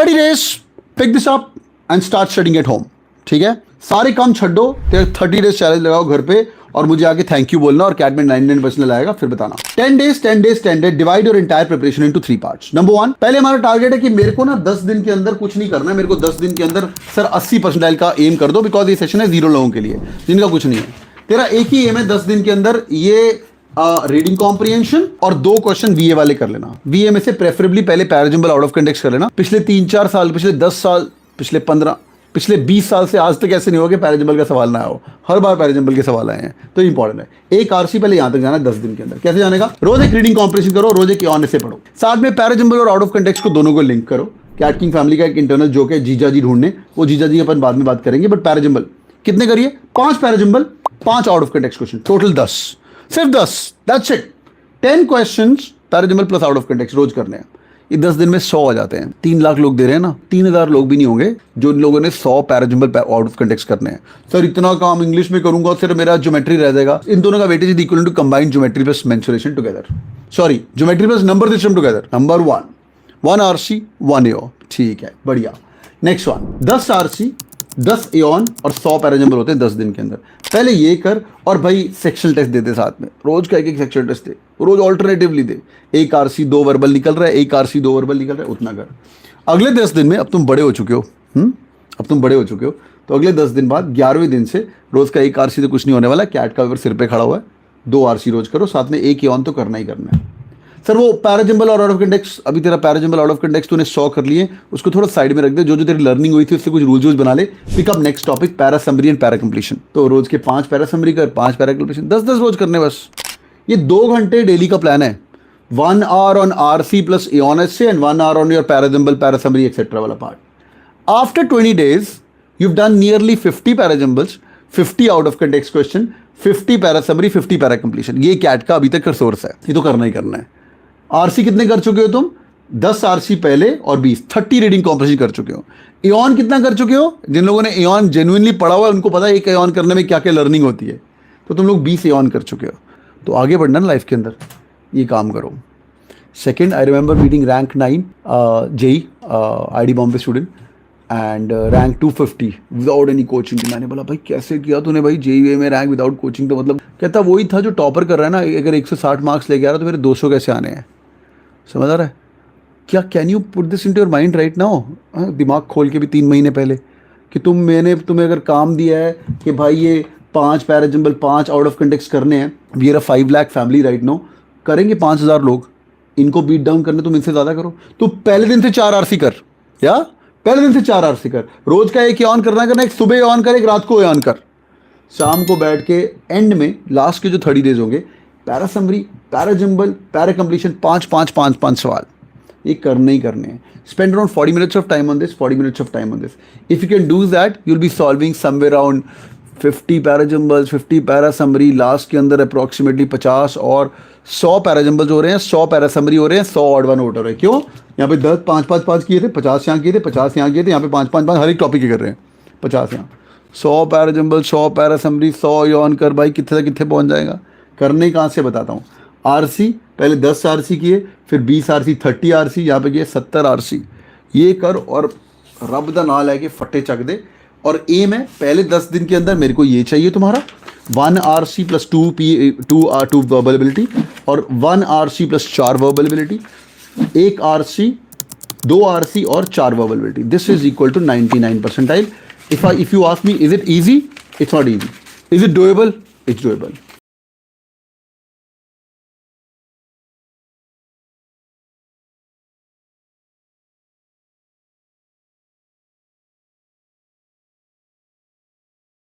30 days pick this up and start studying at home. ठीक है, सारे काम छड्डो, 30 डेज चैलेंज लगाओ घर पे और मुझे आके थैंक यू बोलना और कैट में 99% लाएगा फिर बताना। 10 days divide your entire preparation into 3 parts. Number 1, पहले हमारा टारगेट है कि मेरे को ना 10 दिन के अंदर कुछ नहीं करना है, मेरे को 10 दिन के अंदर सर 80% का एम कर दो, बिकॉज ये सेशन है 0 लोगों के लिए जिनका कुछ नहीं है। तेरा एक ही एम है 10 दिन के अंदर, ये रीडिंग कॉम्प्रिहेंशन और 2 क्वेश्चन वीए वाले कर लेना। वीए में से प्रेफरेबली पहले पैराजंबल आउट ऑफ कंटेक्स्ट कर लेना। पिछले 3-4 साल, पिछले 10 साल, पिछले 15, पिछले 20 साल से आज तक ऐसे नहीं हो कि पैराजंबल का सवाल ना हो, हर बार पैराजंबल के सवाल आए हैं, तो इंपॉर्टेंट है। एक आरसी पहले यहां तक जाना है 10 दिन के अंदर। कैसे जाने का? रोज एक रीडिंग कॉम्प्रिहेंशन करो, रोज एक ऑन से पढ़ो, साथ में पैराजंबल और आउट ऑफ कंटेक्स्ट को दोनों को लिंक करो। कैट किंग फैमिली का एक इंटरनल जोक है जीजा जी ढूंढने, वो जीजा जी अपन बाद में बात करेंगे, बट पैराजंबल कितने करिए? 5 parajumble, 5 out of context question, total 10, सिर्फ 10, that's it. 10 questions parajumble plus out of context रोज करने हैं। ये 10 दिन में 100 आ जाते हैं। 3 लाख लोग दे रहे हैं ना, 3000 लोग भी नहीं होंगे जो लोगों ने 100 पैराजंबल आउट ऑफ कंटेक्स्ट करने हैं। सर इतना काम इंग्लिश में करूंगा सिर्फ मेरा ज्योमेट्री रह जाएगा। इन दोनों का weightage is equal to combined geometry plus mensuration together, sorry geometry plus number system together. Number 1 RC 1 AO, ठीक है, बढ़िया। नेक्स्ट वन, 10 आरसी 10 एओन और 100 पैराजंबल होते हैं 10 दिन के अंदर। पहले ये कर और भाई सेक्शनल टेस्ट दे दे साथ में, रोज का एक सेक्शनल टेस्ट दे, रोज ऑल्टरनेटिवली दे। 1 आरसी 2 वर्बल निकल रहा है, 1 आरसी 2 वर्बल निकल रहा है, उतना कर। अगले 10 दिन में, अब तुम बड़े हो चुके हो, अब तुम बड़े हो चुके हो, तो अगले 10 दिन बाद 11वें दिन से रोज का 1 आरसी तो कुछ नहीं होने वाला। कैट का पेपर सिर पे खड़ा हुआ है, 2 आरसी रोज करो, साथ में 1 एओन तो करना ही करना है। सर वो पैराजंबल और आउट ऑफ कंटेक्स्ट, अभी तेरा पैराजंबल आउट ऑफ कंटेक्स्ट तूने 100 कर लिए, उसको थोड़ा साइड में रख दे, जो जो तेरी लर्निंग हुई थी उससे कुछ रूल्स बना ले। Pickup next topic para summary and para completion. तो रोज के 5 पैरा समरी कर, 5 पैरा कंप्लीशन, 10-10 रोज करने बस। ये 2 घंटे डेली का प्लान है। 1 आवर ऑन आरसी प्लस एओन essay and 1 hour on your parajumble para summary etcetera वाला part. After 20 days you've done nearly 50 parajumbles, 50 out of context question, 50 para summary, 50 para completion. ये CAT का अभी तक का source है, ये तो करना ही करना है। आरसी कितने कर चुके हो तुम? 10 आरसी पहले और 20, 30 रीडिंग कॉम्प्रिहेंशन कर चुके हो। एओन कितना कर चुके हो? जिन लोगों ने एओन जेन्युइनली पढ़ा हुआ है उनको पता है एक एओन करने में क्या क्या लर्निंग होती है, तो तुम लोग 20 एओन कर चुके हो। तो आगे बढ़ना ना लाइफ के अंदर, ये काम करो। Second, I remember meeting rank 9 JEE IIT Bombay student and rank 250 without any coaching. मैंने बोला भाई कैसे किया तूने भाई जेईई में रैंक विदाउट कोचिंग? तो मतलब कहता वही था जो टॉपर कर रहा है ना, अगर 160 मार्क्स लेके आ रहा तो मेरे 200 कैसे आने हैं? समझ आ रहा है क्या? Can you put this into your mind right now? दिमाग खोल के भी 3 महीने पहले कि मैंने तुम्हें अगर काम दिया है कि भाई ये 5 पैराजंबल 5 आउट ऑफ कंटेक्स्ट करने हैं, we are a 5 lakh family right now, करेंगे 5000 लोग, इनको बीट डाउन करने तुम इनसे ज़्यादा करो। तो पहले दिन से 4 आरसी कर, या पहले दिन से 4 आरसी कर, रोज का एक ऑन करना, एक सुबह ऑन कर, एक रात को ऑन कर, शाम को बैठ के एंड में लास्ट के जो 30 डेज होंगे para summary, parajumble, para completion, 5 सवाल ये करने ही करने हैं। Spend around 40 minutes of time on this, 40 minutes of time on this. If you can do that you will be solving somewhere around 50 parajumbles, 50 para summary, last के अंदर approximately 50 और 100 पैराजंबल्स हो रहे हैं, 100 पैरा समरी हो रहे हैं, 100 ऑड वन आउट हो रहे हैं। क्यों? यहाँ पे 10 5 किए थे, 50 यहाँ किए थे, 50 यहाँ किए थे, यहाँ पे 5 हर एक टॉपिक के कर रहे हैं। 50 यहाँ, 100 पैराजंबल, 100 पैरा समरी, 100 यौन कर, भाई कितने से कितने पहुँच जाएगा? करने कहाँ से बताता हूँ। आरसी पहले 10 आरसी किए, फिर 20 आरसी, 30 आरसी, यहाँ पे किए 70 आरसी। ये कर और रब दा ना लेके फटे चक दे। और एम है पहले 10 दिन के अंदर मेरे को ये चाहिए तुम्हारा 1 आरसी प्लस 2 वर्बलिटी और 1 RC plus 4 verbality, 1 RC 2 RC और 4 verbality. This is equal to 99 percentile. If you ask me, is it easy? It's not easy. Is it doable? It's doable.